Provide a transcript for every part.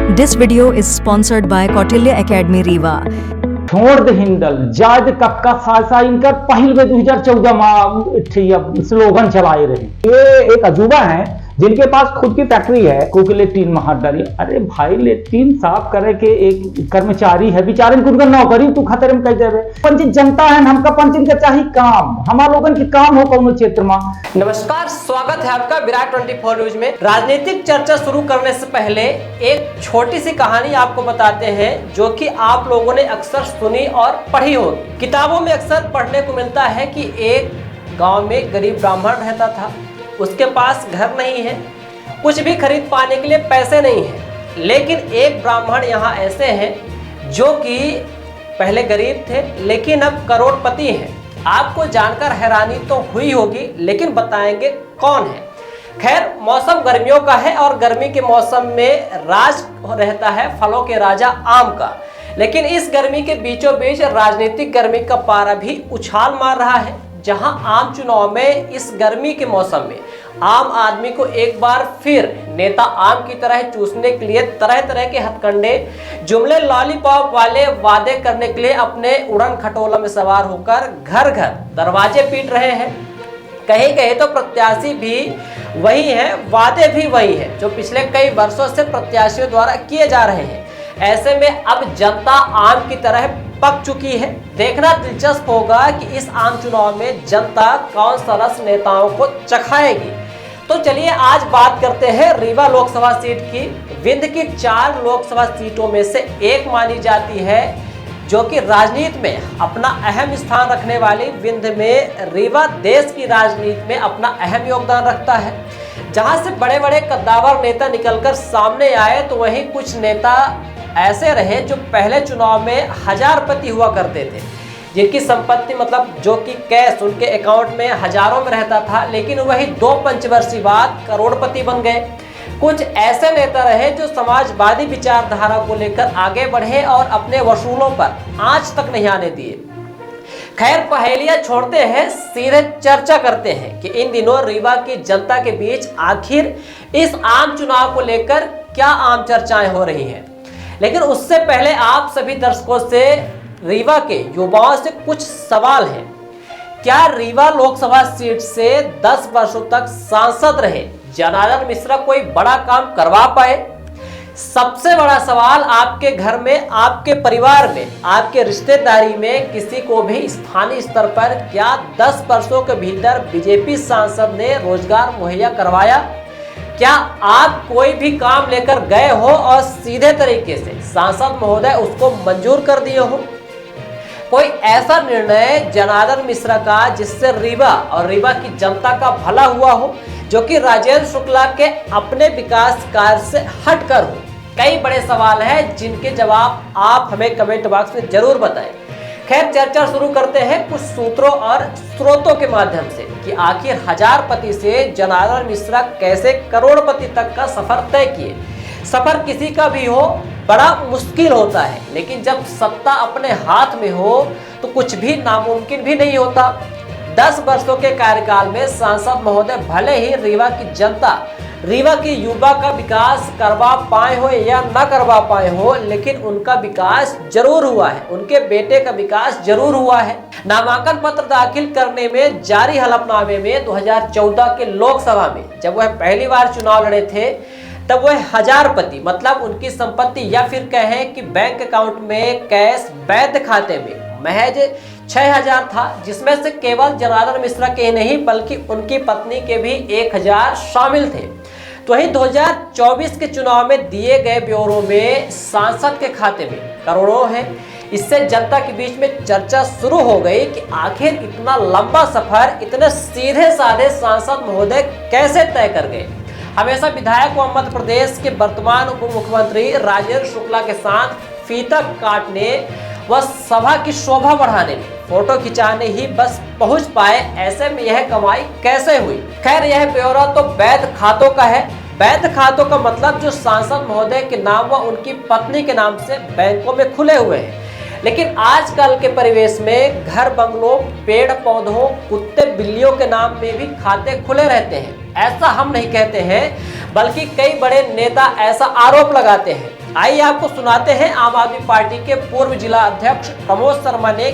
This video is sponsored by Kautilya Academy Rewa. छोड़ दे हिंदल जायद कक्का सासा इनकर पहल में 2014 में स्लोगन चलाए रहे। ये एक अजूबा है जिनके पास खुद की फैक्ट्री है कुक लेट्रिन महाडरी। अरे भाई लेट्रिन साफ करे के एक कर्मचारी है बेचारे कुछ नौकरी तू खतरे में कह देवे। पंचित जनता है हमका पंचित का चाहिए काम हमारा लोगन के काम हो कौन क्षेत्र में। नमस्कार, स्वागत है आपका विराट 24 न्यूज में। राजनीतिक चर्चा शुरू करने से पहले एक छोटी सी कहानी आपको बताते हैं जो कि आप लोगों ने अक्सर सुनी और पढ़ी होगी। किताबों में अक्सर पढ़ने को मिलता है कि एक गांव में गरीब ब्राह्मण रहता था। उसके पास घर नहीं है, कुछ भी खरीद पाने के लिए पैसे नहीं है। लेकिन एक ब्राह्मण यहाँ ऐसे हैं जो कि पहले गरीब थे लेकिन अब करोड़पति हैं। आपको जानकर हैरानी तो हुई होगी, लेकिन बताएंगे कौन है। खैर, मौसम गर्मियों का है और गर्मी के मौसम में राज रहता है फलों के राजा आम का। लेकिन इस गर्मी के बीचों बीच राजनीतिक गर्मी का पारा भी उछाल मार रहा है, जहां आम चुनाव में इस गर्मी के मौसम में आम आदमी को एक बार फिर नेता आम की तरह चूसने के लिए तरह तरह के हथकंडे जुमले लॉलीपॉप वाले वादे करने के लिए अपने उड़न खटोला में सवार होकर घर घर दरवाजे पीट रहे हैं। कहीं कहीं तो प्रत्याशी भी वही हैं, वादे भी वही हैं जो पिछले कई वर्षों से प्रत्याशियों द्वारा किए जा रहे हैं। ऐसे में अब जनता आम की तरह पक चुकी है। देखना दिलचस्प होगा कि इस आम चुनाव में जनता कौन सा रस नेताओं को चखाएगी। तो चलिए आज बात करते हैं रीवा लोकसभा सीट की। विंध्य की 4 लोकसभा सीटों में से एक मानी जाती है जो कि राजनीति में अपना अहम स्थान रखने वाली विंध्य में रीवा देश की राजनीति में अपना अहम योगदान रखता है। जहां से बड़े बड़े कद्दावर नेता निकलकर सामने आए तो वहीं कुछ नेता ऐसे रहे जो पहले चुनाव में हजारपति हुआ करते थे, जिनकी संपत्ति मतलब जो कि कैश उनके अकाउंट में हजारों में रहता था, लेकिन वही 2 पंचवर्षीय बाद करोड़पति बन गए। कुछ ऐसे नेता रहे जो समाजवादी विचारधारा को लेकर आगे बढ़े और अपने वसूलों पर आंच तक नहीं आने दिए। खैर, पहेलियां छोड़ते हैं, सीधे चर्चा करते हैं कि इन दिनों रीवा की जनता के बीच आखिर इस आम चुनाव को लेकर क्या आम चर्चाएं हो रही हैं। लेकिन उससे पहले आप सभी दर्शकों से रीवा के युवाओं से कुछ सवाल हैं। क्या रीवा लोकसभा सीट से 10 वर्षों तक सांसद रहे जनार्दन मिश्रा कोई बड़ा काम करवा पाए? सबसे बड़ा सवाल, आपके घर में, आपके परिवार में, आपके रिश्तेदारी में किसी को भी स्थानीय स्तर पर क्या 10 वर्षों के भीतर बीजेपी सांसद ने रोजगार मुहैया करवाया? क्या आप कोई भी काम लेकर गए हो और सीधे तरीके से सांसद महोदय उसको मंजूर कर दिए हो? कोई ऐसा निर्णय जनार्दन मिश्रा का जिससे रीवा और रीवा की जनता का भला हुआ हो, जो कि राजेंद्र शुक्ला के अपने विकास कार्य से हटकर हो? कई बड़े सवाल हैं जिनके जवाब आप हमें कमेंट बॉक्स में जरूर बताएं। खैर, चर्चा शुरू करते हैं कुछ सूत्रों और स्रोतों के माध्यम से कि आखिर हजारपति से जनार्दन मिश्रा कैसे करोड़पति तक का सफर तय किए। सफर किसी का भी हो बड़ा मुश्किल होता है, लेकिन जब सत्ता अपने हाथ में हो तो कुछ भी नामुमकिन भी नहीं होता। 10 वर्षों के कार्यकाल में सांसद महोदय भले ही रीवा की जनता, रीवा की युवा का विकास करवा पाए हो या न करवा पाए हो, लेकिन उनका विकास जरूर हुआ है, उनके बेटे का विकास जरूर हुआ है। नामांकन पत्र दाखिल करने में जारी हलफनामे में 2014 के लोकसभा में जब वह पहली बार चुनाव लड़े थे तब वह हजारपति मतलब उनकी संपत्ति या फिर कहें कि बैंक अकाउंट में कैश वैध खाते में महज 6000 था, जिसमें से केवल जनार्दन मिश्रा के नहीं बल्कि उनकी पत्नी के भी 1000 शामिल थे। तो वहीं 2024 के चुनाव में दिए गए ब्यौरों में सांसद के खाते में करोड़ों है। इससे जनता के बीच में चर्चा शुरू हो गई कि आखिर इतना लंबा सफर इतने सीधे साधे सांसद महोदय कैसे तय कर गए। हमेशा विधायक व मध्य प्रदेश के वर्तमान उप मुख्यमंत्री राजेंद्र शुक्ला के साथ फीता काटने व सभा की शोभा बढ़ाने में, फोटो खिंचाने ही बस पहुंच पाए। ऐसे में यह कमाई कैसे हुई? खैर, यह ब्यौरा तो वैध खातों का है। वैध खातों का मतलब जो सांसद महोदय के नाम व उनकी पत्नी के नाम से बैंकों में खुले हुए हैं। लेकिन आजकल के परिवेश में घर बंगलों, पेड़ पौधों, कुत्ते बिल्लियों के नाम में भी खाते खुले रहते हैं। ऐसा हम नहीं कहते हैं, बल्कि कई बड़े नेता ऐसा आरोप लगाते हैं। आइए आपको सुनाते हैं आम आदमी पार्टी के पूर्व जिला अध्यक्ष प्रमोद शर्मा ने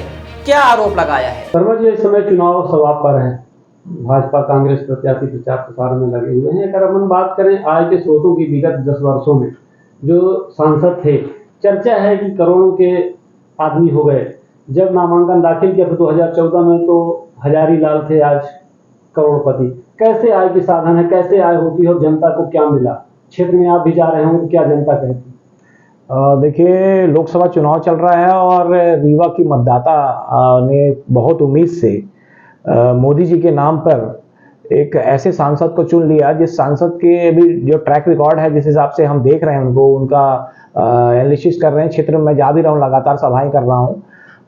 क्या आरोप लगाया है। शर्मा जी इस समय चुनाव सभा पर हैं, भाजपा कांग्रेस प्रत्याशी प्रचार प्रसार में लगे हुए हैं। अगर हम बात करें आय के स्रोतों की विगत 10 वर्षों में जो सांसद थे, चर्चा है कि करोड़ों के आदमी हो गए। जब नामांकन दाखिल किया था 2014 में तो हजारी लाल थे, आज करोड़पति। कैसे आय के साधन है, कैसे आय होती है और जनता को क्या मिला? क्षेत्र में आप भी जा रहे होंगे, क्या जनता कहती? देखिए, लोकसभा चुनाव चल रहा है और रीवा की मतदाता ने बहुत उम्मीद से मोदी जी के नाम पर एक ऐसे सांसद को चुन लिया जिस सांसद के अभी जो ट्रैक रिकॉर्ड है, जिस हिसाब से हम देख रहे हैं उनको, उनका एनालिसिस कर रहे हैं। क्षेत्र में जा भी रहा हूँ, लगातार सभाएं कर रहा हूँ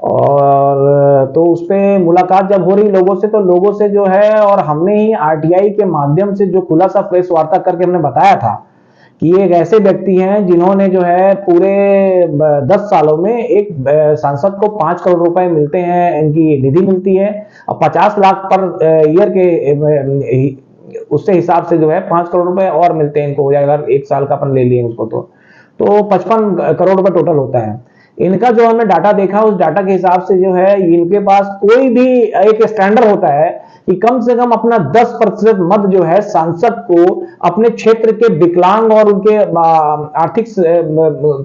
और तो उस पर मुलाकात जब हो रही लोगों से, तो लोगों से जो है, और हमने ही आरटीआई के माध्यम से जो खुला सा प्रेस वार्ता करके हमने बताया था कि ये एक ऐसे व्यक्ति हैं जिन्होंने जो है पूरे 10 सालों में एक सांसद को 5 करोड़ रुपए मिलते हैं, इनकी निधि मिलती है और 50 लाख पर ईयर के उससे हिसाब से जो है 5 करोड़ रुपए और मिलते हैं इनको, अगर एक साल का अपन ले लिए उसको तो 55 करोड़ रुपए टोटल होता है। इनका जो हमने डाटा देखा, उस डाटा के हिसाब से जो है इनके पास कोई भी एक स्टैंडर्ड होता है कि कम से कम अपना 10% मत जो है सांसद को अपने क्षेत्र के विकलांग और उनके आर्थिक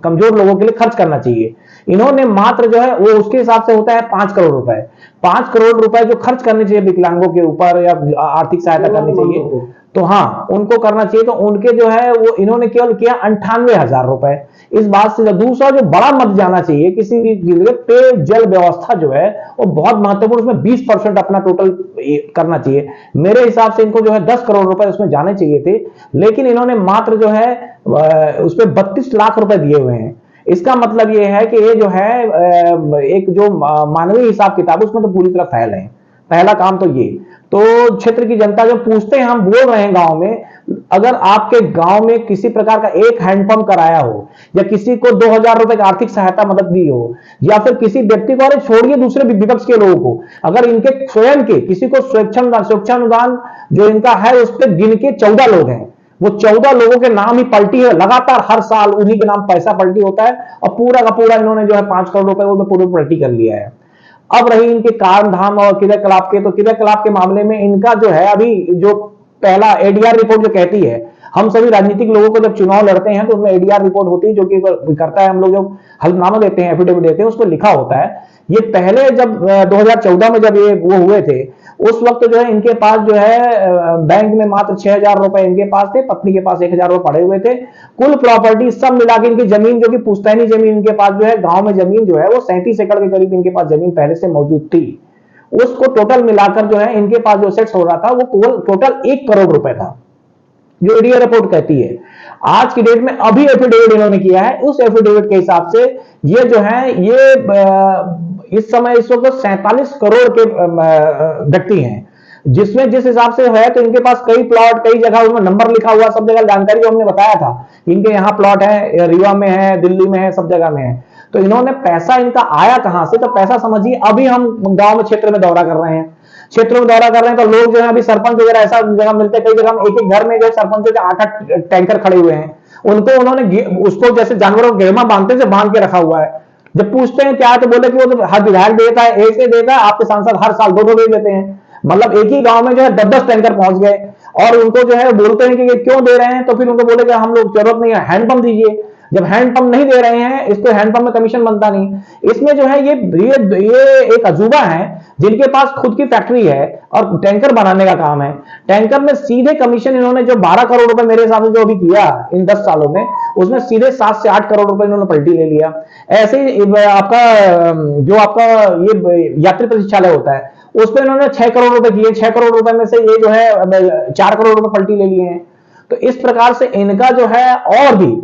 कमजोर लोगों के लिए खर्च करना चाहिए। इन्होंने मात्र जो है वो उसके हिसाब से होता है 5 करोड़ रुपए। 5 करोड़ रुपए जो खर्च करने चाहिए विकलांगों के ऊपर या आर्थिक सहायता करनी चाहिए, तो हाँ उनको करना चाहिए, तो उनके जो है वो इन्होंने केवल किया 98,000 रुपए। इस बात से दूसरा जो बड़ा मत जाना चाहिए किसी भी पेयजल व्यवस्था जो है वो बहुत महत्वपूर्ण, उसमें 20% अपना टोटल करना चाहिए। मेरे हिसाब से इनको जो है 10 करोड़ रुपए उसमें जाने चाहिए थे, लेकिन इन्होंने मात्र जो है उस पर 32 लाख रुपए दिए हुए हैं। इसका मतलब ये है कि ये जो है एक जो मानवीय हिसाब किताब उसमें तो पूरी तरह फेल है। पहला काम तो ये। तो क्षेत्र की जनता जो पूछते हैं, हम बोल रहे हैं गांव में, अगर आपके गांव में किसी प्रकार का एक हैंडपंप कराया हो या किसी को 2000 रुपए की आर्थिक सहायता मदद दी हो या फिर किसी व्यक्ति को, अरे छोड़िए दूसरे विपक्ष के लोगों को, अगर इनके स्वयं के किसी को स्वेच्छानुदान जो इनका है उस पर गिन के 14 लोग हैं, वो 14 लोगों के नाम ही पलटी है, लगातार हर साल उन्हीं के नाम पैसा पलटी होता है और पूरा का पूरा इन्होंने जो है 5 करोड़ रुपए वो पूरी पलटी कर लिया है। अब रही इनके कारण धाम और क्रियाकलाप के, तो क्रियाकलाप के मामले में इनका जो है अभी जो पहला एडीआर रिपोर्ट जो कहती है, हम सभी राजनीतिक लोगों को जब चुनाव लड़ते हैं तो उसमें एडीआर रिपोर्ट होती है जो कि करता है, हम लोग जो हल्फनामा देते हैं, एफिडेविट देते हैं, उस पर लिखा होता है। ये पहले जब 2014 में जब ये वो हुए थे उस वक्त जो है इनके पास जो है बैंक में मात्र 6,000 रुपए इनके पास थे, पत्नी के पास 1,000 रुपए पड़े हुए थे। कुल प्रॉपर्टी सब मिला के इनकी जमीन जो कि पुश्तैनी जमीन इनके पास जो है, गांव में जमीन जो है वो 37 एकड़ के करीब इनके पास जमीन पहले से मौजूद थी। उसको टोटल मिलाकर जो है इनके पास जो सेट्स हो रहा था वो टोटल 1 करोड़ रुपए था, जो एडीआर रिपोर्ट कहती है। आज की डेट में अभी एफिडेविट इन्होंने किया है, उस एफिडेविट के हिसाब से ये जो है ये इस समय इस वक्त 47 करोड़ के व्यक्ति हैं, जिसमें जिस हिसाब से है तो इनके पास कई प्लॉट, कई जगह उसमें नंबर लिखा हुआ, सब जगह जानकारी जो हमने बताया था, इनके यहाँ प्लॉट है, रीवा में है, दिल्ली में है, सब जगह में है। तो इन्होंने पैसा इनका आया कहां से? तो पैसा समझिए, अभी हम गांव में क्षेत्र में दौरा कर रहे हैं, क्षेत्र में दौरा कर रहे हैं तो लोग जो है अभी सरपंच वगैरह ऐसा जगह मिलते हैं, कई जगह एक एक घर में जो सरपंचों के 8-8 टैंकर खड़े हुए हैं, उनको उन्होंने उसको जैसे जानवरों को गेहमा बांधते से बांध के रखा हुआ है। जब पूछते हैं क्या है तो बोले कि वो तो हर विधायक देता है, एक से देता है, आपके सांसद हर साल 2-2 दे देते हैं। मतलब एक ही गांव में जो है 10-10 टैंकर पहुंच गए और उनको जो है बोलते हैं कि ये क्यों दे रहे हैं, तो फिर उनको बोले कि हम लोग जरूरत नहीं है, हैंडपंप दीजिए। जब हैंडपंप नहीं दे रहे हैं, इसको हैंडपंप में कमीशन बनता नहीं। इसमें जो है ये एक अजूबा है जिनके पास खुद की फैक्ट्री है और टैंकर बनाने का काम है। टैंकर में सीधे कमीशन इन्होंने जो 12 करोड़ रुपए मेरे हिसाब से जो अभी किया इन 10 सालों में, उसमें सीधे 7 से 8 करोड़ रुपए इन्होंने पलटी ले लिया। ऐसे ही आपका जो आपका ये यात्री प्रतीक्षालय होता है उस पर इन्होंने 6 करोड़ रुपए किए। 6 करोड़ रुपए में से ये जो है 4 करोड़ रुपए पलटी ले लिए हैं। तो इस प्रकार से इनका जो है, और भी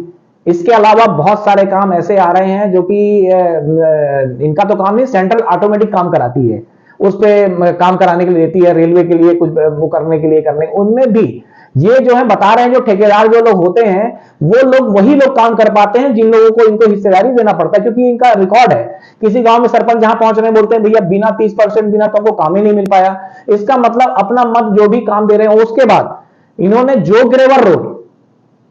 इसके अलावा बहुत सारे काम ऐसे आ रहे हैं जो कि इनका तो काम नहीं, सेंट्रल ऑटोमेटिक काम कराती है, उस पे काम कराने के लिए देती है, रेलवे के लिए कुछ वो करने के लिए करने, उनमें भी ये जो है बता रहे हैं जो ठेकेदार जो लोग होते हैं वो लोग वही लोग काम कर पाते हैं जिन लोगों को इनको हिस्सेदारी देना पड़ता है, क्योंकि इनका रिकॉर्ड है। किसी गांव में सरपंच जहां पहुंच रहे हैं बोलते हैं भैया बिना 30% बिना तो काम ही नहीं मिल पाया। इसका मतलब अपना मत जो भी काम दे रहे हैं उसके बाद इन्होंने जो ग्रेवर रोड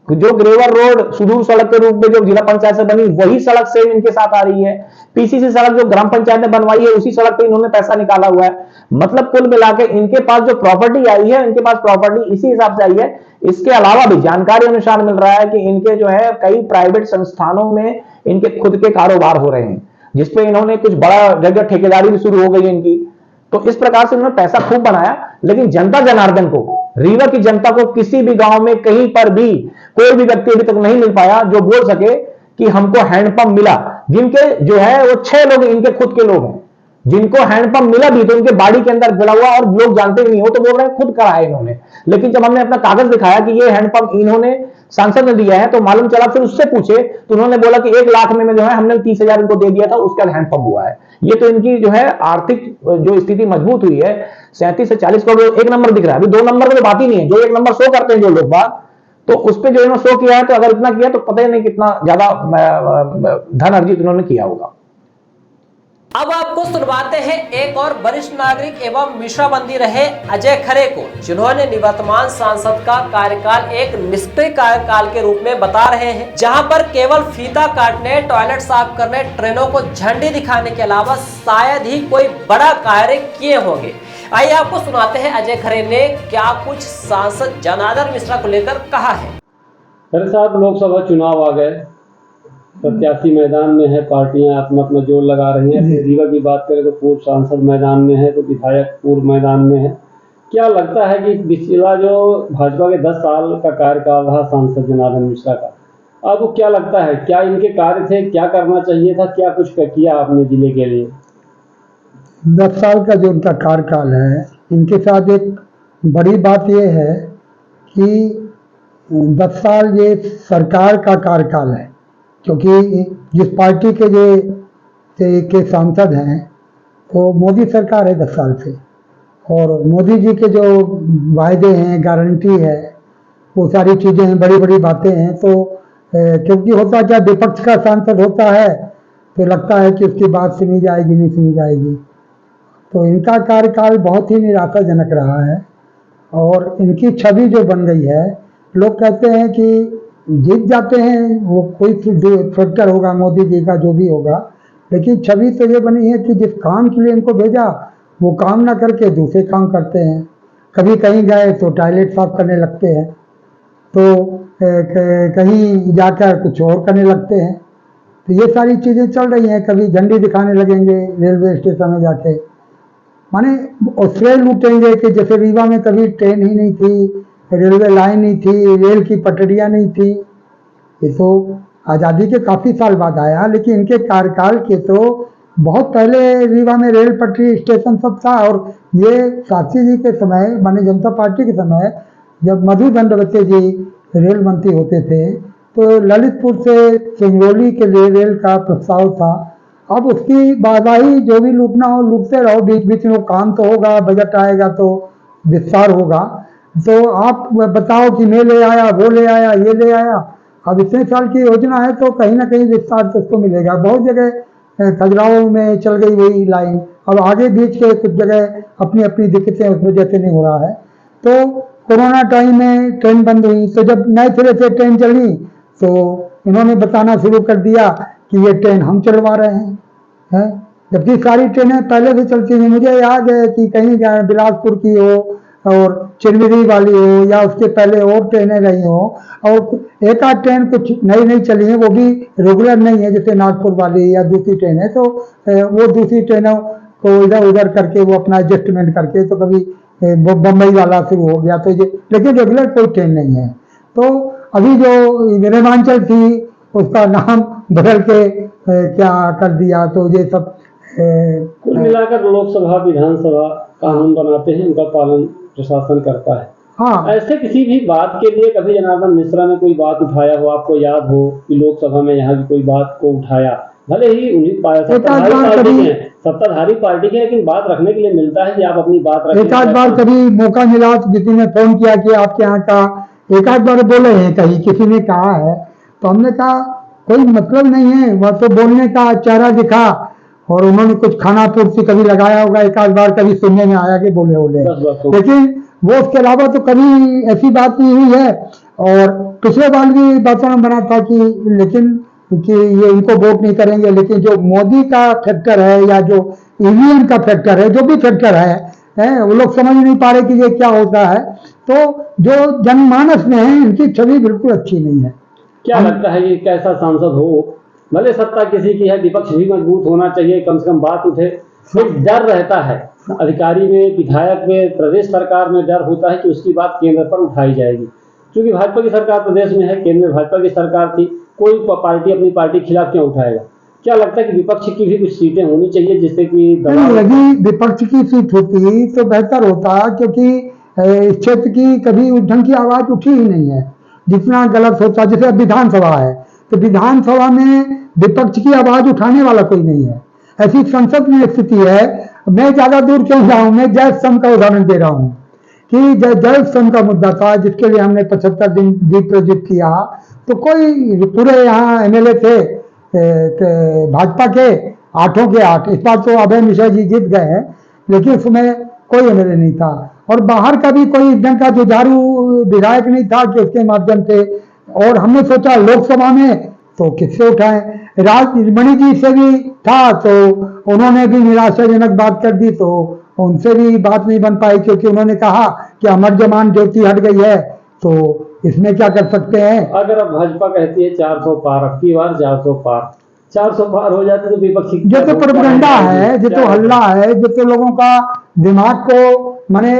जो ग्रेवर रोड सुदूर सड़क के रूप में जो जिला पंचायत से बनी वही सड़क सेम इनके साथ आ रही है। पीसीसी सड़क जो ग्राम पंचायत ने बनवाई है उसी सड़क पे इन्होंने पैसा निकाला हुआ है। मतलब कुल मिला के इनके पास जो प्रॉपर्टी आई है, इनके पास प्रॉपर्टी इसी हिसाब से आई है। इसके अलावा भी जानकारी अनुसार मिल रहा है कि इनके जो है कई प्राइवेट संस्थानों में इनके खुद के कारोबार हो रहे हैं, जिसपे इन्होंने कुछ बड़ा जगह ठेकेदारी भी शुरू हो गई इनकी। तो इस प्रकार से इन्होंने पैसा खूब बनाया, लेकिन जनता जनार्दन को, रीवा की जनता को किसी भी गांव में कहीं पर भी कोई भी व्यक्ति अभी तक नहीं मिल पाया जो बोल सके कि हमको हैंडपंप मिला। जिनके जो है वो 6 लोग इनके खुद के लोग हैं, जिनको हैंडपंप मिला भी तो उनके बाड़ी के अंदर गड़ा हुआ और लोग जानते भी नहीं हो, तो बोल रहे हैं खुद कराया इन्होंने। लेकिन जब हमने अपना कागज दिखाया कि ये हैंडपंप इन्होंने सांसद ने दिया है, तो मालूम चला, फिर उससे पूछे तो उन्होंने बोला कि 1 लाख में जो है हमने 30,000 इनको दे दिया था, उसके बाद हैंडपंप हुआ है। ये तो इनकी जो है आर्थिक जो स्थिति मजबूत हुई है, 37 से 40 करोड़ 1 नंबर दिख रहा है। अभी 2 नंबर में तो बात ही नहीं है, जो 1 नंबर शो करते हैं जो लोग बात, तो उस पर जो इन्होंने शो किया है, तो अगर इतना किया तो पता ही नहीं कितना ज्यादा धन अर्जित इन्होंने किया होगा। अब आपको सुनवाते हैं एक और वरिष्ठ नागरिक एवं मिश्राबंदी रहे अजय खरे को, जिन्होंने निवर्तमान सांसद का कार्यकाल एक निष्क्रिय कार्यकाल के रूप में बता रहे हैं, जहां पर केवल फीता काटने, टॉयलेट साफ करने, ट्रेनों को झंडी दिखाने के अलावा शायद ही कोई बड़ा कार्य किए होंगे। आइए आपको सुनाते हैं अजय खरे ने क्या कुछ सांसद जनार्दन मिश्रा को लेकर कहा है। खरे साहब, लोकसभा चुनाव आ गए, प्रत्याशी मैदान में है, पार्टियां अपना अपना जोर लगा रही हैं। रीवा की बात करें तो पूर्व सांसद मैदान में है, तो विधायक पूर्व मैदान में है। क्या लगता है कि पिछला जो भाजपा के 10 साल का कार्यकाल रहा सांसद जनार्दन मिश्रा का, आपको क्या लगता है, क्या इनके कार्य थे, क्या करना चाहिए था, क्या कुछ किया आपने जिले के लिए? 10 साल का जो उनका कार्यकाल है, इनके साथ एक बड़ी बात यह है कि 10 साल ये सरकार का कार्यकाल है, क्योंकि जिस पार्टी के सांसद हैं वो मोदी सरकार है 10 साल से, और मोदी जी के जो वायदे हैं, गारंटी है, वो सारी चीज़ें हैं, बड़ी बड़ी बातें हैं। तो क्योंकि होता क्या, विपक्ष का सांसद होता है तो लगता है कि उसकी बात सुनी जाएगी, नहीं सुनी जाएगी। तो इनका कार्यकाल बहुत ही निराशाजनक रहा है, और इनकी छवि जो बन गई है, लोग कहते हैं कि जीत जाते हैं, वो कोई फैक्टर होगा मोदी जी का जो भी होगा, लेकिन छवि तो ये बनी है कि जिस काम के लिए इनको भेजा वो काम ना करके दूसरे काम करते हैं। कभी कहीं गए तो टॉयलेट साफ करने लगते हैं, तो कहीं जाकर कुछ और करने लगते हैं। तो ये सारी चीज़ें चल रही हैं। कभी झंडी दिखाने लगेंगे रेलवे स्टेशन में जाके, माने श्रेय लूटेंगे कि जैसे रीवा में कभी ट्रेन ही नहीं थी, रेलवे लाइन नहीं थी, रेल की पटरियां नहीं थी। ये तो आज़ादी के काफ़ी साल बाद आया, लेकिन इनके कार्यकाल के तो बहुत पहले रीवा में रेल पटरी स्टेशन सब था। और ये शास्त्री जी के समय, माने जनता पार्टी के समय, जब मधु दंडवते जी रेल मंत्री होते थे, तो ललितपुर से सिंगरौली के लिए रेल का प्रस्ताव था। अब उसकी वाहवाही जो भी लूटना हो लूटते रहो, बीच बीच में काम तो होगा, बजट आएगा तो विस्तार होगा। तो आप बताओ कि मैं ले आया, वो ले आया, ये ले आया। अब इतने साल की योजना है तो कहीं ना कहीं विस्तार तो उसको मिलेगा। बहुत जगह खजुराहो में चल गई वही लाइन, अब आगे बीच के कुछ जगह अपनी अपनी दिक्कतें उस वजह से नहीं हो रहा है। तो कोरोना टाइम में ट्रेन बंद हुई, तो जब नए सिरे से ट्रेन चली तो इन्होंने बताना शुरू कर दिया कि ये ट्रेन हम चलवा रहे हैं, जबकि सारी ट्रेनें पहले से चलती थी। मुझे याद है कि कहीं बिलासपुर की हो और चिरमिरी वाली हो या उसके पहले और ट्रेनें रही हो, और एक आध ट्रेन कुछ नई नई चली है, वो भी रेगुलर नहीं है, जैसे नागपुर वाली या दूसरी ट्रेन है। तो वो दूसरी ट्रेनों को इधर उधर करके वो अपना एडजस्टमेंट करके, तो कभी बम्बई वाला शुरू हो गया, तो लेकिन रेगुलर कोई ट्रेन नहीं है। तो अभी जो रेवांचल थी उसका नाम बदल के क्या कर दिया, तो ये सब कुल मिलाकर लोकसभा विधानसभा कानून बनाते हैं, उनका पालन प्रशासन करता है। हाँ, ऐसे किसी भी बात के लिए कभी जनार्दन मिश्रा ने कोई बात उठाया हो, आपको याद हो कि लोकसभा में यहाँ की कोई बात को उठाया, भले ही उन्हीं सत्ताधारी पार्टी के, लेकिन बात रखने के लिए मिलता है कि आप अपनी बात रखें। एक आध बार कभी मौका मिला तो किसी ने फोन किया कि आपके यहाँ का, एक आध बार बोले हैं, कहीं किसी ने कहा है, तो हमने कहा कोई मतलब नहीं है, वह तो बोलने का चेहरा दिखा, और उन्होंने कुछ खाना पूर्ति कभी लगाया होगा एक आध बार, कभी सुनने में आया कि बोले, लेकिन वो उसके अलावा तो कभी ऐसी बात नहीं हुई है। और पिछले बार भी वातावरण बना था कि लेकिन कि ये इनको वोट नहीं करेंगे, लेकिन जो मोदी का फैक्टर है या जो ईवीएम का फैक्टर है, जो भी फैक्टर है वो लोग समझ नहीं पा रहे कि ये क्या होता है। तो जो जनमानस में है इनकी छवि बिल्कुल अच्छी नहीं है। क्या लगता है कि कैसा सांसद हो? भले सत्ता किसी की है, विपक्ष भी मजबूत होना चाहिए, कम से कम बात उठे। एक डर रहता है अधिकारी में, विधायक में, प्रदेश सरकार में डर होता है कि उसकी बात केंद्र पर उठाई जाएगी। क्योंकि भाजपा की सरकार प्रदेश में है, केंद्र में भाजपा की सरकार थी, कोई पार्टी अपनी पार्टी के खिलाफ क्यों उठाएगा? क्या लगता है कि विपक्ष की भी कुछ सीटें होनी चाहिए जिससे कि यदि विपक्ष की सीट होती तो बेहतर होता, क्योंकि इस क्षेत्र की कभी उस ढंग की आवाज उठी ही नहीं है जितना गलत होता। जैसे विधानसभा है तो विधानसभा में विपक्ष की आवाज उठाने वाला कोई नहीं है। ऐसी संसद में स्थिति है। मैं ज्यादा दूर क्यों जाऊं, मैं जय स्तंभ का उदाहरण दे रहा हूं कि जय स्तंभ का मुद्दा था जिसके लिए हमने 75 दिन दीप प्रज्वलित किया। तो कोई पूरे यहाँ एमएलए थे भाजपा के 8 के 8। इस बार तो अभय मिश्रा जी जीत गए हैं, लेकिन उसमें कोई एमएलए नहीं था और बाहर का भी कोई ढंग का जुझारू विधायक नहीं था कि उसके माध्यम से। और हमने सोचा लोकसभा में तो किससे उठाएं, राजमणि जी से भी था तो उन्होंने भी निराशाजनक बात कर दी, तो उनसे भी बात नहीं बन पाई क्योंकि उन्होंने कहा कि अमर जवान ज्योति हट गई है, तो इसमें क्या कर सकते हैं। अगर अब भाजपा कहती है 400 पार, अब की बार 400 पार, 400 पार हो जाते तो विपक्षी जो तो प्रोपेगेंडा है, जो तो हल्ला है, जो तो लोगों का दिमाग को माने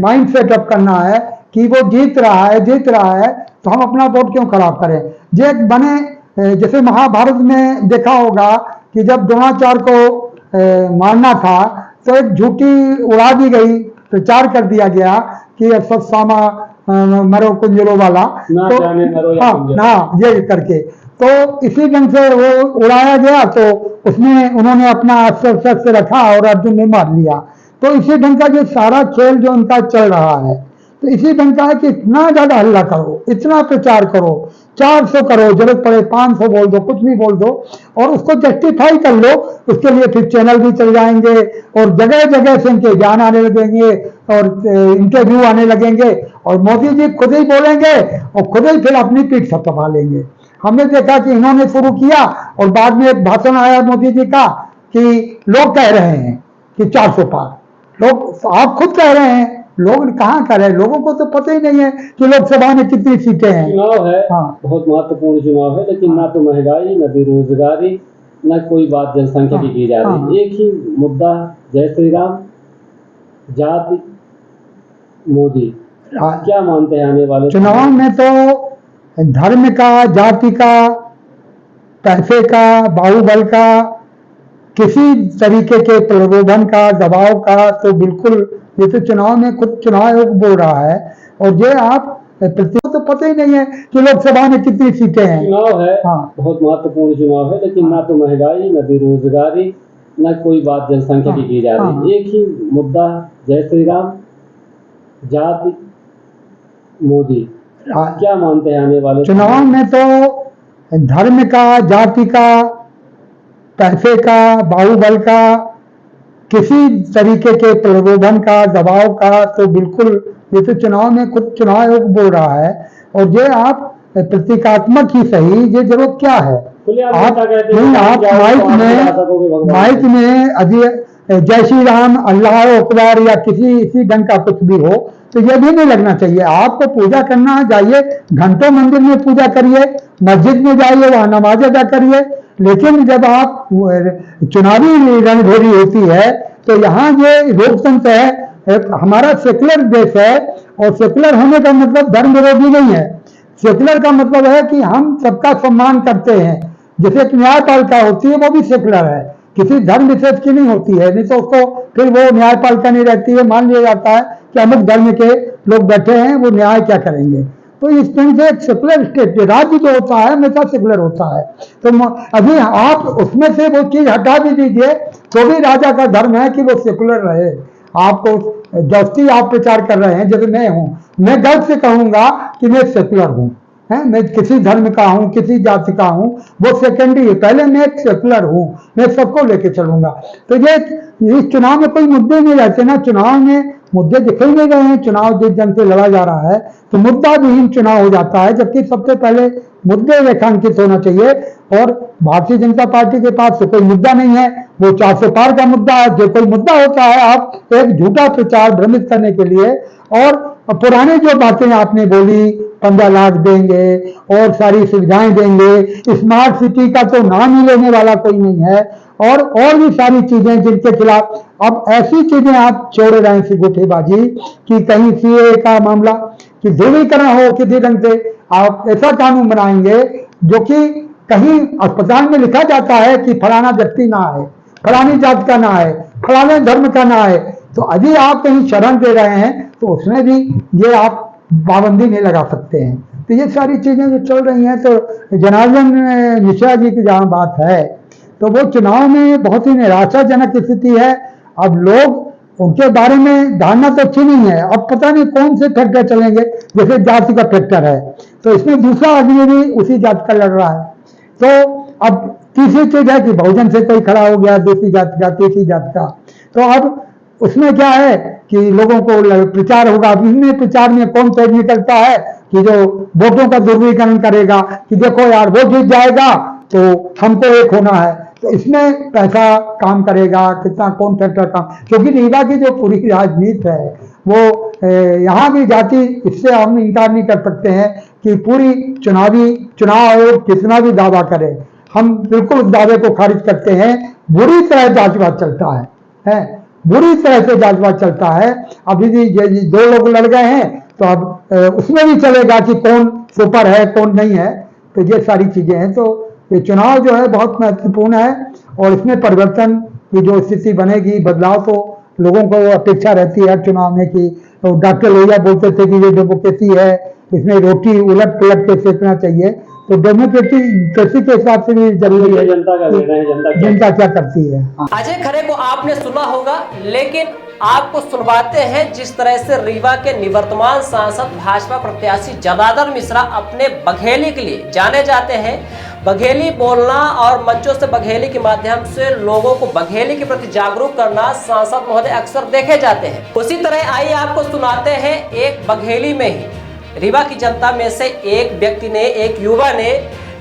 माइंड सेटअप करना है कि वो जीत रहा है तो हम अपना वोट क्यों खराब करें। जो एक बने जैसे महाभारत में देखा होगा कि जब द्रोणाचार्य को मारना था तो एक झूठी उड़ा दी गई, प्रचार कर दिया गया कि सत्सामा मरो कुंजरो वाला, तो हाँ ये करके, तो इसी ढंग से वो उड़ाया गया। तो उसमें उन्होंने अपना अस्त्र रखा और अर्जुन ने मार लिया। तो इसी ढंग का जो सारा खेल जो उनका चल रहा है, तो इसी ढंग का है कि इतना ज्यादा हल्ला करो, इतना प्रचार करो, 400 करो, जरूरत पड़े 500 बोल दो, कुछ भी बोल दो और उसको जस्टिफाई कर लो। उसके लिए फिर चैनल भी चल जाएंगे और जगह जगह से इनके ज्ञान आने लगेंगे और इंटरव्यू आने लगेंगे और मोदी जी खुद ही बोलेंगे और खुद ही फिर अपनी पीठ सब संभालेंगे। हमने देखा कि इन्होंने शुरू किया और बाद में एक भाषण आया मोदी जी का कि लोग कह रहे हैं कि 400 पार, लोग आप खुद कह रहे हैं, लोग कहाँ कर रहे हैं, लोगों को तो पता ही नहीं है कि लोकसभा में कितनी सीटें हैं। चुनाव है, हाँ। बहुत महत्वपूर्ण चुनाव है, लेकिन ना तो महंगाई, ना बेरोजगारी, ना कोई बात जनसंख्या की जा रही। एक ही मुद्दा, जय श्री राम, जाति, मोदी। क्या मानते हैं आने वाले चुनाव में तो धर्म का, जाति का, पैसे का, बाहुबल का, किसी तरीके के प्रलोभन का, दबाव का तो बिल्कुल, ये तो चुनाव में खुद चुनाव आयोग बोल रहा है। और ये आप तो पता ही नहीं है कि लोकसभा में कितनी सीटें हैं। चुनाव है, हाँ। बहुत महत्वपूर्ण चुनाव है, लेकिन ना तो महंगाई, ना बेरोजगारी, ना कोई बात जनसंख्या की जा रही। एक ही मुद्दा, जय श्री राम, जाति, मोदी। क्या मानते हैं आने वाले चुनाव में तो धर्म का, जाति का, पैसे का, बाहुबल का, किसी तरीके के प्रलोभन का, दबाव का तो बिल्कुल, ये तो चुनाव में खुद चुनाव आयोग बोल रहा है। और ये आप प्रतीकात्मक ही सही, ये जरूरत क्या है। आप माइक में अभी जय श्री राम, अल्लाह अकबर या किसी इसी ढंग का कुछ भी हो तो ये भी नहीं लगना चाहिए। आपको पूजा करना जाइए, घंटों मंदिर में पूजा करिए, मस्जिद में जाइए, वहां नमाज अदा करिए, लेकिन जब आप चुनावी रणभेरी होती है तो यहाँ ये लोकतंत्र है, हमारा सेकुलर देश है और सेकुलर होने का मतलब धर्म विरोधी नहीं है। सेकुलर का मतलब है कि हम सबका सम्मान करते हैं, जैसे एक न्यायपालिका होती है वो भी सेकुलर है, किसी धर्म विशेष की नहीं होती है, नहीं तो उसको फिर वो न्यायपालिका नहीं रहती है, मान लिया जाता है कि अमुक धर्म के लोग बैठे हैं, वो न्याय क्या करेंगे। तो इस तरह से एक सेकुलर स्टेट, राज्य जो होता है हमेशा सेकुलर होता है। तो अभी आप उसमें से वो चीज हटा भी दीजिए तो भी राजा का धर्म है कि वो सेकुलर रहे। आपको जबकि आप प्रचार कर रहे हैं, जैसे मैं हूं, मैं गर्व से कहूंगा कि मैं सेकुलर हूं, है, मैं किसी धर्म का हूँ, किसी जाति का हूँ, वो सेकेंडरी है। पहले मैं एक सेकुलर हूँ, मैं सबको लेके चलूंगा। तो ये इस चुनाव में कोई मुद्दे नहीं रहते ना, चुनाव में मुद्दे दिखे नहीं गए हैं। चुनाव जिस जंग से लड़ा जा रहा है तो मुद्दा विहीन चुनाव हो जाता है, जबकि सबसे पहले मुद्दे रेखांकित होना चाहिए। और भारतीय जनता पार्टी के पास तो कोई मुद्दा नहीं है, वो 400 पार का मुद्दा है। जो कोई मुद्दा होता है आप एक झूठा प्रचार भ्रमित करने के लिए, और पुरानी जो बातें आपने बोली 15 लाख देंगे और सारी सुविधाएं देंगे, स्मार्ट सिटी का तो नाम ही लेने वाला कोई नहीं है, और भी सारी चीजें जिनके खिलाफ अब ऐसी चीजें आप छोड़ रहे हैं सिगुठेबाजी कि कहीं सीए का मामला कि ध्रुवीकरण हो किसी ढंग से, आप ऐसा कानून बनाएंगे जो कि कहीं अस्पताल में लिखा जाता है कि फलाना व्यक्ति ना आए, फलानी जात का ना आए, फलाने धर्म का ना आए, तो अभी आप कहीं शरण दे रहे हैं तो उसमें भी ये आप पाबंदी नहीं लगा सकते हैं। तो ये सारी चीजें जो चल रही हैं, तो जनार्दन मिश्रा जी की जहां बात है तो वो चुनाव में बहुत ही निराशाजनक स्थिति है। अब लोग उनके बारे में धारणा तो अच्छी नहीं है, अब पता नहीं कौन से फैक्टर चलेंगे। जैसे जाति का फैक्टर है तो इसमें दूसरा आदमी भी उसी जाति का लड़ रहा है, तो अब तीसरी चीज है कि बहुजन से कोई खड़ा हो गया, दूसरी जाति का, तीसरी जाति का, तो अब उसमें क्या है कि लोगों को प्रचार होगा। अब इनमें प्रचार में कौन तेज निकलता है कि जो वोटों का दुर्विकरण करेगा कि देखो यार वो जीत जाएगा तो हमको एक होना है, तो इसमें पैसा काम करेगा कितना, कौन फैक्टर काम, क्योंकि रीवा की जो पूरी राजनीति है वो यहाँ भी जाति, इससे हम इनकार नहीं कर सकते हैं कि पूरी चुनाव आयोग कितना भी दावा करे, हम बिल्कुल उस दावे को खारिज करते हैं। बुरी तरह जांचवाद चलता है, बुरी तरह से जांचवाद चलता है। अभी भी दो लोग लड़ गए हैं तो अब उसमें भी चलेगा कि कौन सुपर है कौन नहीं है, तो ये सारी चीजें हैं। तो ये चुनाव जो है बहुत महत्वपूर्ण है और इसमें परिवर्तन की जो स्थिति बनेगी, बदलाव तो लोगों को अपेक्षा रहती है चुनाव में कि तो डॉक्टर लोहिया बोलते थे कि ये डेमोक्रेसी है, इसमें रोटी उलट पलट के सेकना चाहिए, तो डेमोक्रेसी के हिसाब से भी जरूरी है। जनता का निर्णय है, जनता क्या करती है। अजय खरे को आपने सुना होगा, लेकिन आपको सुनवाते हैं जिस तरह से रीवा के निवर्तमान सांसद भाजपा प्रत्याशी जनार्दन मिश्रा अपने बघेली के लिए जाने जाते हैं। बघेली बोलना और मंचों से बघेली के माध्यम से लोगों को बघेली के प्रति जागरूक करना सांसद महोदय अक्सर देखे जाते हैं। उसी तरह आइए आपको सुनाते हैं एक बघेली में ही रीवा की जनता में से एक व्यक्ति ने, एक युवा ने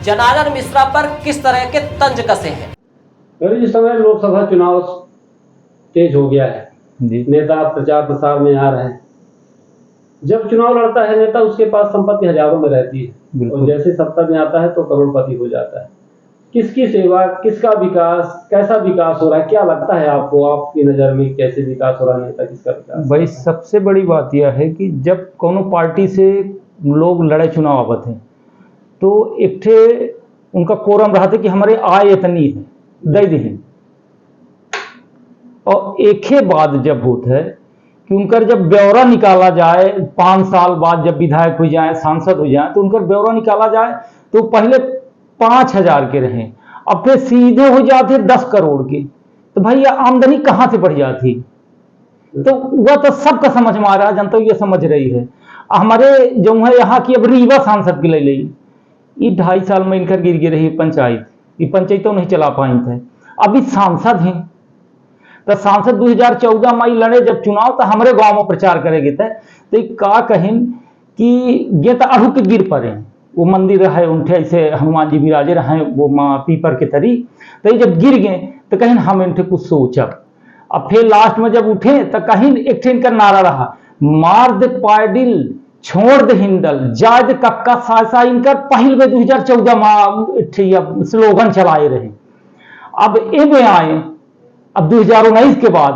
जनार्दन मिश्रा पर किस तरह के तंज कसे हैं। इस समय लोकसभा चुनाव तेज हो गया है, नेता प्रचार प्रसार में आ रहे हैं। जब चुनाव लड़ता है नेता, उसके पास संपत्ति हजारों में रहती है और जैसे सत्ता में आता है तो करोड़पति हो जाता है। किसकी सेवा, किसका विकास, कैसा विकास हो रहा है, क्या लगता है आपको, आपकी नजर में कैसे विकास हो रहा है, नेता किसका विकास? भाई सबसे बड़ी बात यह है कि जब कोनो पार्टी से लोग लड़े चुनाव आवत हैं तो एक ठे उनका कोरम रहा था कि हमारे आय इतनी है दे दी, और एक ही बात जब होता है कि उनका जब ब्यौरा निकाला जाए 5 साल बाद जब विधायक हो जाए, सांसद हो जाए, तो उनका ब्यौरा निकाला जाए तो पहले 5,000 के रहे, अब फिर सीधे हो जाते 10 करोड़ के। तो भाई ये आमदनी कहां से बढ़ जाती? तो वह तो सबका समझ में आ रहा है, जनता ये समझ रही है। हमारे जो है यहाँ की अब रीवा सांसद के ले ये 2.5 साल में इनकर गिर रही पंचायत, ये पंचायतों नहीं चला पाई थे, अभी सांसद हैं। तो सांसद 2014 में लड़े जब चुनाव, तो हमारे गांव में प्रचार करेगे थे, तो का कहें कि ये तो अड़ू के गिर पड़े, वो मंदिर रहे उनठे ऐसे हनुमान जी विराजे रहे वो माँ पीपर के तरी, तो ये जब गिर गए तो कहीं हम इनठे कुछ सोचब। अब फिर लास्ट में जब उठे तो कहीं एक ठे इनका नारा रहा, मार दे पायडिल छोड़ दे हिंदल जाद कक्का सासा, इनका पहल में 2014 में स्लोगन चलाए रहे। अब ए आए अब 2019 के बाद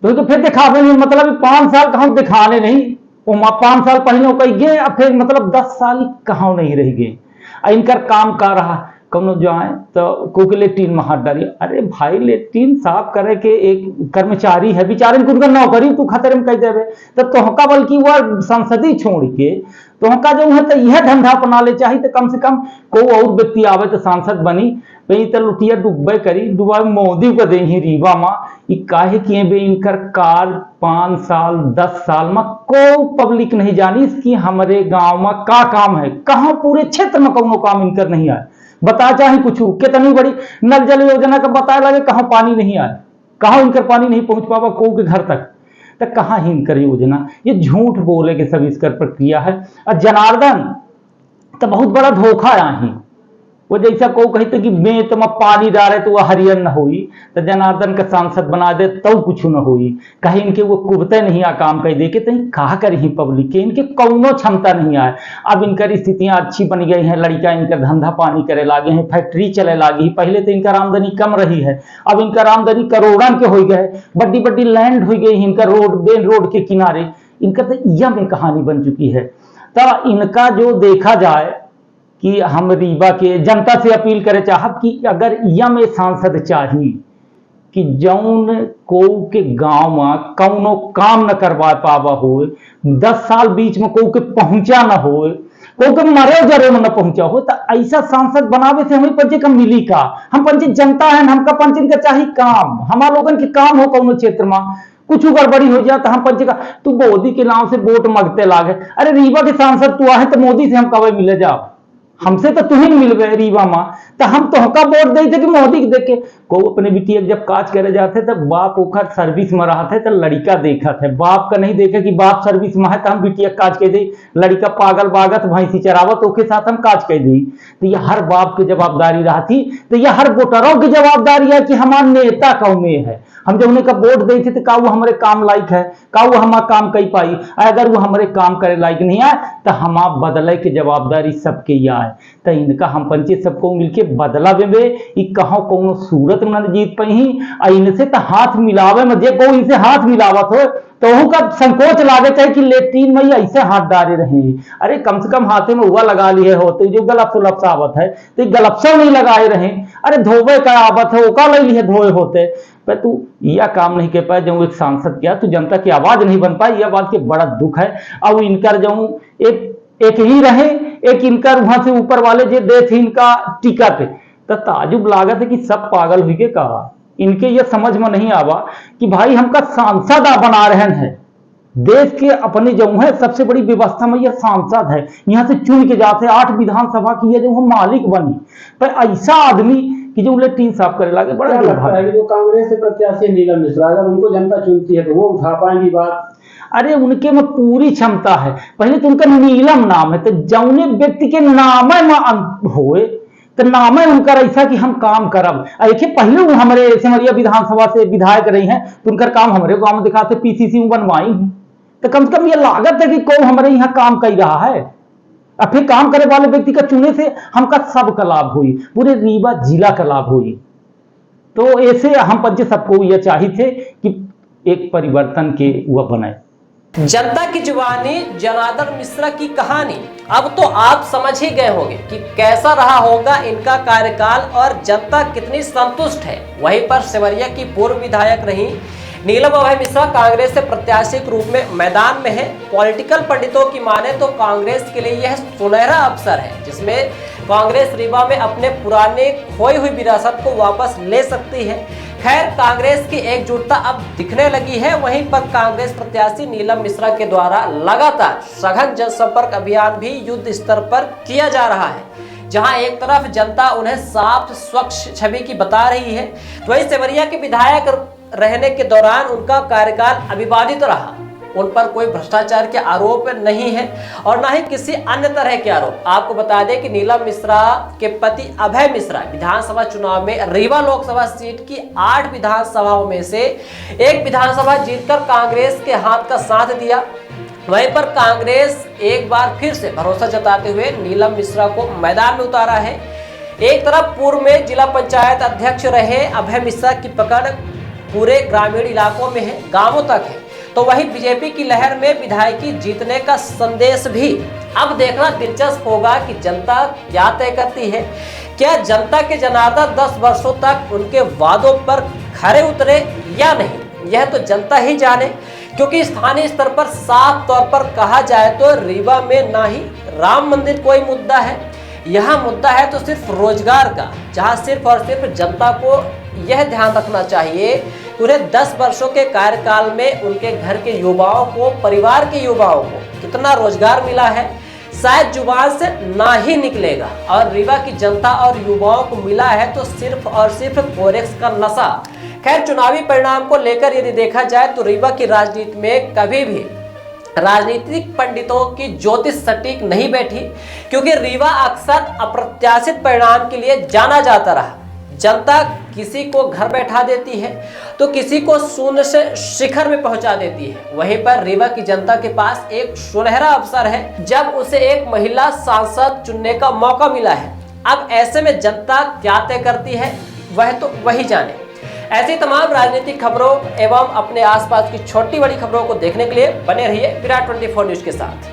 तो फिर दिखावे नहीं, मतलब 5 साल कहाँ दिखाने नहीं, वो 5 साल पहले कही गए, अब फिर मतलब 10 साल कहाँ नहीं रह गए। इनका काम का रहा, कौनो जाए तो कोई लेट्रिन में हाथ डाली। अरे भाई लेट्रिन साफ करे के एक कर्मचारी है, बेचारे उनका नौकरी तू खतरे में कह देवे, तो तोहका बल्कि वह संसदी छोड़ के तोहका जो है तो यह धंधा अपना ले चाहिए, तो कम से कम कोई और व्यक्ति आवे तो सांसद बनी पे तो लुटिया डूबे करी डुबा मोदी को दे ही रीवा माँ काहे किए बे इनकर कार 5 साल 10 साल में को पब्लिक नहीं जानी कि हमारे गांव में का काम है, कहाँ पूरे क्षेत्र में कौनो काम इनकर नहीं आए। बता चाहे कुछ कितनी बड़ी नल जल योजना का बताया लगे, कहाँ पानी नहीं आए, कहाँ इनकर पानी नहीं पहुंच पावा को के घर तक, तो कहाँ हिनकर योजना। ये झूठ बोले के सब इसकर प्रक्रिया है। और जनार्दन तो बहुत बड़ा धोखा आही, वो जैसा को कहते कि बेत में पानी डाले तो वह हरियर न होई, तो जनार्दन का सांसद बना दे तो कुछ न होई। कहीं इनके वो कुबते नहीं आ काम कह दे के तो कहा कर ही पब्लिक के इनके कौनो क्षमता नहीं आए। अब इनकर स्थितियां अच्छी बन गई हैं, लड़का इनका धंधा पानी करे लागे हैं, फैक्ट्री चले लागी। पहले तो इनका आमदनी कम रही है, अब इनका आमदनी करोड़न के हो गए, बड़ी बड़ी लैंड हो गई इनका रोड मेन रोड के किनारे। इनका तो यह में कहानी बन चुकी है। तो इनका जो देखा जाए कि हम रीवा के जनता से अपील करे चाहत कि अगर यम में सांसद चाहिए कि जौन को के गांव में कौनो काम न करवा पावा हो, 10 साल बीच में को के पहुंचा न हो, को के मरे जरे में न पहुंचा हो, तो ऐसा सांसद बनावे से हमें पंचे का मिली का। हम पंचे जनता है, हमका पंचे का चाहिए काम, हमारा लोगन के काम हो कौनो क्षेत्र में कुछ गड़बड़ी हो जाए तो हम पंचे का तू मोदी के नाम से वोट मांगते लागे। अरे रीवा के सांसद तू आहे तो मोदी से हम कब मिले जाओ, हमसे तो तुम ही मिल गए रीवा माँ, तो हम तोहका वोट दे थे कि मोदी के देखे को अपने बिटिया जब काज करे जाते तो बाप ओखर सर्विस में रहा थे तो लड़का देखा थे, बाप का नहीं देखे कि बाप सर्विस में है तो हम बिटिया काज कह दी, लड़का पागल बागत भैंसी चरावत ओके साथ हम काज कह दी। तो यह हर बाप की जवाबदारी रहा थी, तो यह हर वोटरों की जवाबदारी है कि हमारा नेता कौन है। हम जब उन्हें का वोट दे थे तो का वो हमारे काम लायक है, का वो हमारा काम कही पाई, अगर वो हमारे काम करे लायक नहीं आए तो हम आप बदले की जवाबदारी सबके ही आए। तो इनका हम पंचायत सबको मिलके बदला देवे, कहो कौनो सूरत में न जीत पाई, इनसे तो हाथ मिलावे में जे को इनसे हाथ मिलावत हो तो का संकोच लागे चाहे कि लेट्रिन में ऐसे हाथ डाले रहे। अरे कम से कम हाथे में हुआ लगा लिए होते जो गलप्स उलप्स आवत है तो गलप्सों नहीं लगाए रहे। अरे धोबे का आवत है ओका ले लिए धोए होते, पर तू यह काम नहीं कर पाए जो एक सांसद किया, तू जनता की आवाज नहीं बन पाई, यह बात के बड़ा दुख है। अब इनकर जो एक ही रहे, एक इनकर वहां से ऊपर वाले जो दे थे इनका टीका पे, तो ताजुब लागत है कि सब पागल हुई के कहा। इनके ये समझ में नहीं आवा कि भाई हमका सांसद बना रहे हैं, देश के अपने जो है सबसे बड़ी व्यवस्था में यह सांसद है, यहाँ से चुन के जाते 8 विधानसभा की जो हम मालिक बनी, पर ऐसा आदमी कि जो लेट्रिन साफ करे लागे बड़ा लगता है कि जो कांग्रेस से प्रत्याशी नीलम मिश्रा अगर उनको जनता चुनती है तो वो उठा पाएंगी बात। अरे उनके में पूरी क्षमता है, पहले तो उनका नीलम नाम है, तो जौने व्यक्ति के नाम में होए तो नाम है उनका ऐसा कि हम काम करब। एक पहले वो हमारे सिमरिया विधानसभा से विधायक रही हैं तो उनका काम हमारे गांव में दिखाते पीसीसी बनवाई हैं, तो कम से कम ये लागत है कि कौन हमारे यहाँ काम कर रहा है। अब फिर काम करे वाले व्यक्ति का चुने से हमका सब का लाभ हुई, पूरे रीवा जिला का लाभ हुई। तो ऐसे हम पंच सबको यह चाहिए थे कि एक परिवर्तन के वह बनाए। जनता की जुबानी जनार्दन मिश्रा की कहानी अब तो आप समझ ही गए होंगे कि कैसा रहा होगा इनका कार्यकाल और जनता कितनी संतुष्ट है। वहीं पर सिमरिया की पूर्व विधायक रही नीलम अभय मिश्रा कांग्रेस से प्रत्याशी के रूप में मैदान में है। पॉलिटिकल पंडितों की माने तो कांग्रेस के लिए यह सुनहरा अवसर है जिसमें कांग्रेस रीवा में अपने पुराने खोई हुई विरासत को वापस ले सकती है। खैर कांग्रेस की एकजुटता अब दिखने लगी है। वहीं पर कांग्रेस प्रत्याशी नीलम मिश्रा के द्वारा लगातार सघन जनसंपर्क अभियान भी युद्ध स्तर पर किया जा रहा है, जहां एक तरफ जनता उन्हें साफ स्वच्छ छवि की बता रही है, तो वहीं सिमरिया के विधायक रहने के दौरान उनका कार्यकाल अविवादित रहा। उन पर कोई भ्रष्टाचार के आरोप नहीं है और न ही किसी अन्य तरह के आरोप। आपको बता दें कि नीलम मिश्रा के पति अभय मिश्रा विधानसभा चुनाव में रीवा लोकसभा सीट की 8 विधानसभाओं में से 1 विधानसभा जीतकर कांग्रेस के हाथ का साथ दिया। वहीं पर कांग्रेस एक बार फिर से भरोसा जताते हुए नीलम मिश्रा को मैदान में उतारा है। एक तरफ पूर्व में जिला पंचायत अध्यक्ष रहे अभय मिश्रा की पकड़ पूरे ग्रामीण इलाकों में है, गांवों तक है, तो वही बीजेपी की लहर में विधायकी जीतने का संदेश भी अब देखना दिलचस्प होगा कि जनता क्या तय करती है। क्या जनता के जनार्दन 10 वर्षों तक उनके वादों पर खरे उतरे या नहीं, यह तो जनता ही जाने। क्योंकि स्थानीय स्तर पर साफ तौर पर कहा जाए तो रीवा में ना ही राम मंदिर कोई मुद्दा है, यहाँ मुद्दा है तो सिर्फ रोजगार का, जहाँ सिर्फ और सिर्फ जनता को यह ध्यान रखना चाहिए कि उन्हें 10 वर्षों के कार्यकाल में उनके घर के युवाओं को, परिवार के युवाओं को कितना रोजगार मिला है, शायद जुबान से ना ही निकलेगा। और रीवा की जनता और युवाओं को मिला है तो सिर्फ और सिर्फ फोरेक्स का नशा। खैर, चुनावी परिणाम को लेकर यदि देखा जाए तो रीवा की राजनीति में कभी भी राजनीतिक पंडितों की ज्योतिष सटीक नहीं बैठी, क्योंकि रीवा अक्सर अप्रत्याशित परिणाम के लिए जाना जाता रहा। जनता किसी को घर बैठा देती है तो किसी को शून्य से शिखर में पहुंचा देती है। वहीं पर रीवा की जनता के पास एक सुनहरा अवसर है जब उसे एक महिला सांसद चुनने का मौका मिला है। अब ऐसे में जनता क्या तय करती है वह तो वही जाने। ऐसी तमाम राजनीतिक खबरों एवं अपने आसपास की छोटी बड़ी खबरों को देखने के लिए बने रहिए विराट 24 न्यूज के साथ।